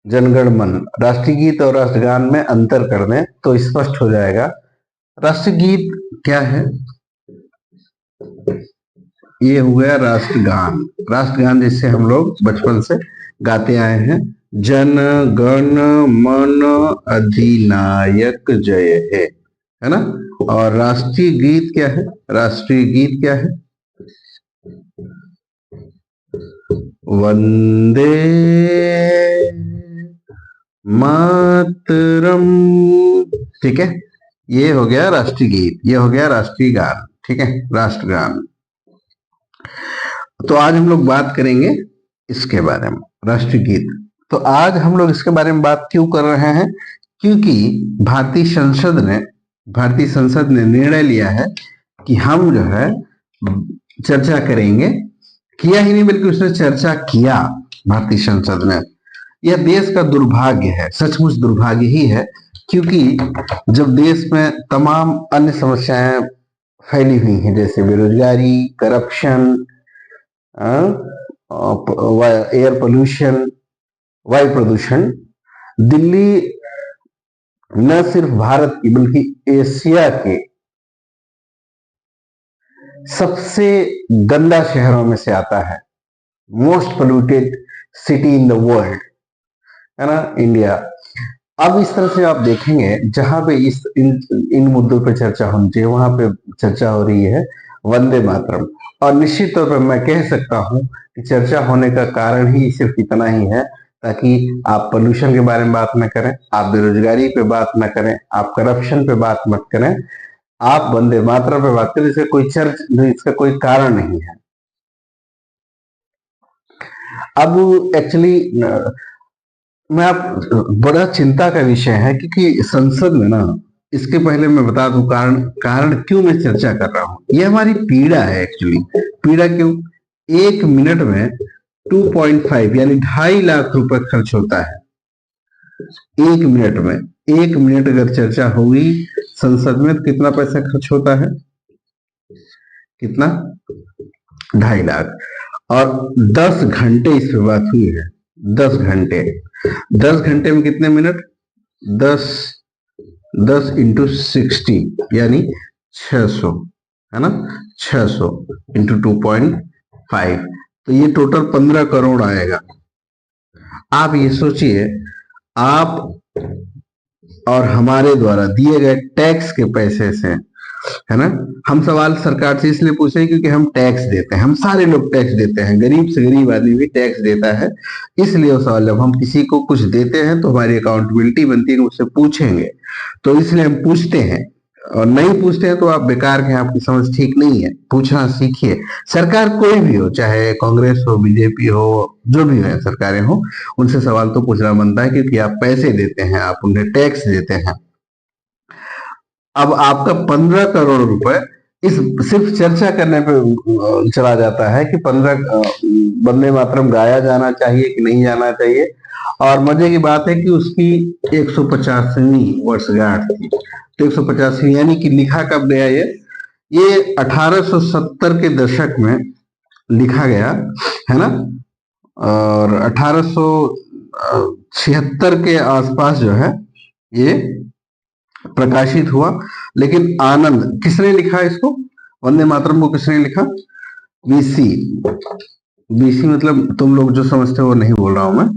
जनगण मन। राष्ट्रीय गीत और राष्ट्रगान में अंतर कर दें तो स्पष्ट हो जाएगा। राष्ट्रीय गीत क्या है? ये हो गया राष्ट्रगान। राष्ट्रगान जिससे हम लोग बचपन से गाते आए हैं, जन गण मन अधिनायक जय है ना। और राष्ट्रीय गीत क्या है? राष्ट्रीय गीत क्या है? वंदे मातरम। ठीक है, ये हो गया राष्ट्रीय गीत, ये हो गया राष्ट्रीय गान। ठीक है, राष्ट्रगान। तो आज हम लोग बात करेंगे इसके बारे में, राष्ट्रीय गीत। तो आज हम लोग इसके बारे में बात क्यों कर रहे हैं? क्योंकि भारतीय संसद ने निर्णय लिया है कि हम जो है चर्चा करेंगे। किया ही नहीं बल्कि उसने चर्चा किया भारतीय संसद में। यह देश का दुर्भाग्य है, सचमुच दुर्भाग्य ही है, क्योंकि जब देश में तमाम अन्य समस्याएं फैली हुई हैं, जैसे बेरोजगारी, करप्शन, एयर पोल्यूशन, वायु प्रदूषण, दिल्ली न सिर्फ भारत की बल्कि एशिया के सबसे गंदा शहरों में से आता है। Most polluted city in the world, है ना, इंडिया। अब इस तरह से आप देखेंगे जहां पे इन मुद्दों पे चर्चा होनी चाहिए, वहां पे चर्चा हो रही है वंदे मातरम। और निश्चित तौर पर मैं कह सकता हूं कि चर्चा होने का कारण ही सिर्फ इतना ही है ताकि आप पोल्यूशन के बारे में बात न करें, आप बेरोजगारी पे बात न करें, आप करप्शन पे बात मत करें, आप वंदे मातरम पे बात करें। इसका कोई कारण नहीं है। अब एक्चुअली मैं आप बड़ा चिंता का विषय है, क्योंकि संसद में ना, इसके पहले मैं बता दूं कारण क्यों मैं चर्चा कर रहा हूं। यह हमारी पीड़ा है एक्चुअली। पीड़ा क्यों? 1 मिनट में 2.5 यानी 2.5 लाख रुपए खर्च होता है। 1 मिनट में, 1 मिनट अगर चर्चा होगी संसद में तो कितना पैसा खर्च होता है? कितना? 2.5 लाख। और 10 घंटे इस पे बात हुई है। 10 घंटे, 10 घंटे में कितने मिनट? 10 इंटू 60 यानी 600, है ना। 600 इंटू 2.5, तो ये टोटल 15 करोड़ आएगा। आप ये सोचिए, आप और हमारे द्वारा दिए गए टैक्स के पैसे से, है ना। हम सवाल सरकार से इसलिए पूछ रहे हैं क्योंकि हम टैक्स देते हैं, हम सारे लोग टैक्स देते हैं, गरीब से गरीब आदमी भी टैक्स देता है। इसलिए वो सवाल, जब हम किसी को कुछ देते हैं तो हमारी अकाउंटेबिलिटी बनती है कि उससे पूछेंगे, तो इसलिए हम पूछते हैं। और नहीं पूछते हैं तो आप बेकार के, आपकी समझ ठीक नहीं है। पूछना सीखिए। सरकार कोई भी हो, चाहे कांग्रेस हो, बीजेपी हो, जो भी है सरकारें हो, उनसे सवाल तो पूछना बनता है, क्योंकि आप पैसे देते हैं, आप उन्हें टैक्स देते हैं। अब आपका 15 करोड़ रुपए इस सिर्फ चर्चा करने पे चला जाता है कि 15 वंदे मातरम गाया जाना चाहिए कि नहीं जाना चाहिए। और मजे की बात है कि उसकी 150वीं वर्षगांठ थी। तो 150वीं यानी कि लिखा कब गया? ये 1870 के दशक में लिखा गया, है ना। और 1876 के आसपास जो है ये प्रकाशित हुआ। लेकिन आनंद, किसने लिखा इसको? वंदे मातरम को किसने लिखा? बीसी। बीसी मतलब तुम लोग जो समझते हो वो नहीं बोल रहा हूं मैं।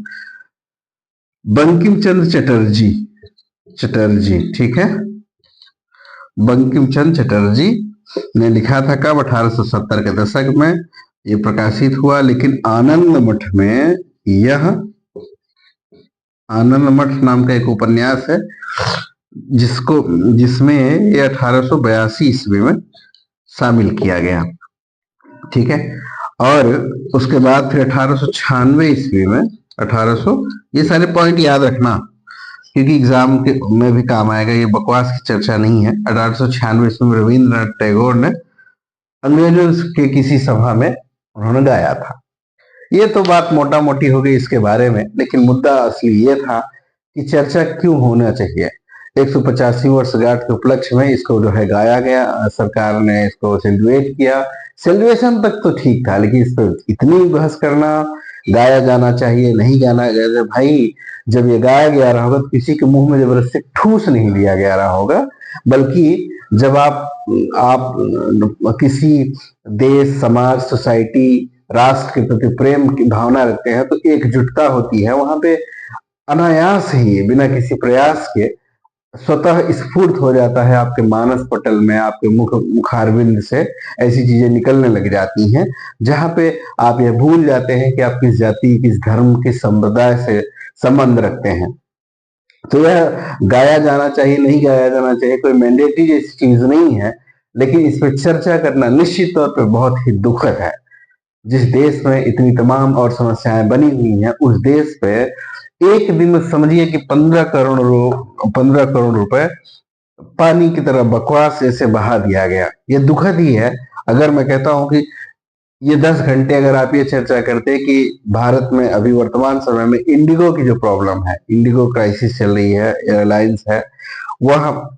बंकिम चंद्र चटर्जी, चटर्जी, ठीक है। बंकिम चंद्र चटर्जी ने लिखा था कब? 1870 के दशक में ये प्रकाशित हुआ। लेकिन आनंद मठ में, यह आनंद मठ नाम का एक उपन्यास है जिसमें ये 1882 ईस्वी में शामिल किया गया, ठीक है। और उसके बाद फिर 1896 ईस्वी में 1800, ये सारे पॉइंट याद रखना क्योंकि एग्जाम के में भी काम आएगा, ये बकवास की चर्चा नहीं है। 1896 ईस्वी में रविंद्रनाथ टैगोर ने अंग्रेजों के किसी सभा में उन्होंने गाया था। ये तो बात मोटा मोटी हो गई इसके बारे में, लेकिन मुद्दा असली ये था कि चर्चा क्यों होना चाहिए। 150वीं वर्षगांठ के उपलक्ष्य में इसको जो है गाया गया, सरकार ने इसको सेलिब्रेट किया। सेलिब्रेशन तक तो ठीक था, लेकिन इस पर इतनी बहस करना, गाया जाना चाहिए, नहीं गाना चाहिए। भाई जब ये गाया गया रहा होगा तो किसी के मुंह में जबरदस्ती ठूस नहीं दिया गया रहा होगा, बल्कि जब आप किसी देश, समाज, सोसाइटी, राष्ट्र के प्रति प्रेम की भावना रखते हैं तो एकजुटता होती है वहां पे, अनायास ही बिना किसी प्रयास के स्वतः स्फूर्त हो जाता है आपके मानस पटल में, आपके मुखारविंद से ऐसी चीजें निकलने लग जाती हैं जहां पे आप यह भूल जाते हैं कि आप किस जाति, किस धर्म, किस संप्रदाय से संबंध रखते हैं। तो यह गाया जाना चाहिए, नहीं गाया जाना चाहिए, कोई मैंडेटरी जैसी चीज नहीं है, लेकिन इस पर चर्चा करना निश्चित तौर पर बहुत ही दुखद है। जिस देश में इतनी तमाम और समस्याएं बनी हुई हैं, उस देश पे एक दिन में समझिए कि 15 करोड़ रुपए पानी की तरह बकवास ऐसे बहा दिया गया। ये दुखद ही है। अगर मैं कहता हूं कि ये 10 घंटे अगर आप ये चर्चा करते कि भारत में अभी वर्तमान समय में इंडिगो की जो प्रॉब्लम है, इंडिगो क्राइसिस चल रही है, एयरलाइंस है, वह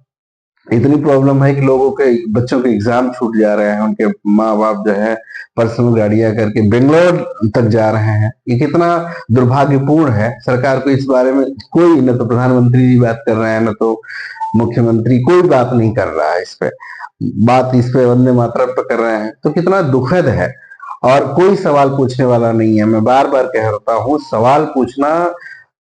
इतनी प्रॉब्लम है कि लोगों के बच्चों के एग्जाम छूट जा रहे हैं, उनके माँ बाप जो है पर्सनल गाड़ियां करके बेंगलोर तक जा रहे हैं। ये कितना दुर्भाग्यपूर्ण है। सरकार को इस बारे में कोई, न तो प्रधानमंत्री जी बात कर रहे हैं, न तो मुख्यमंत्री, कोई बात नहीं कर रहा है इस पे, बात इस पे वंदे मातरम पे कर रहे हैं, तो कितना दुखद है। और कोई सवाल पूछने वाला नहीं है। मैं बार बार कहता हूँ, सवाल पूछना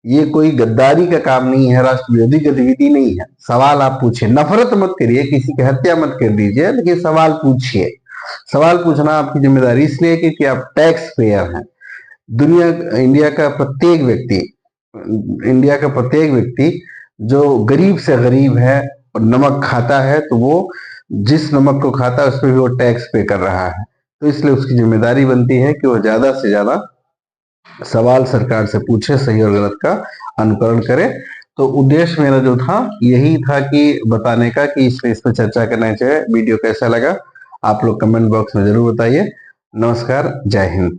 ये कोई गद्दारी का काम नहीं है, राष्ट्र विरोधी गतिविधि नहीं है। सवाल आप पूछिए, नफरत मत करिए, किसी की हत्या मत कर दीजिए, लेकिन सवाल पूछिए। सवाल पूछना आपकी जिम्मेदारी इसलिए क्योंकि आप टैक्स पेयर हैं। इंडिया का प्रत्येक व्यक्ति जो गरीब से गरीब है और नमक खाता है, तो वो जिस नमक को खाता है उस पर भी वो टैक्स पे कर रहा है। तो इसलिए उसकी जिम्मेदारी बनती है कि वो ज्यादा से ज्यादा सवाल सरकार से पूछे, सही और गलत का अनुकरण करे। तो उद्देश्य मेरा जो था यही था कि बताने का कि इस पर चर्चा करना चाहिए। वीडियो कैसा लगा आप लोग कमेंट बॉक्स में जरूर बताइए। नमस्कार, जय हिंद।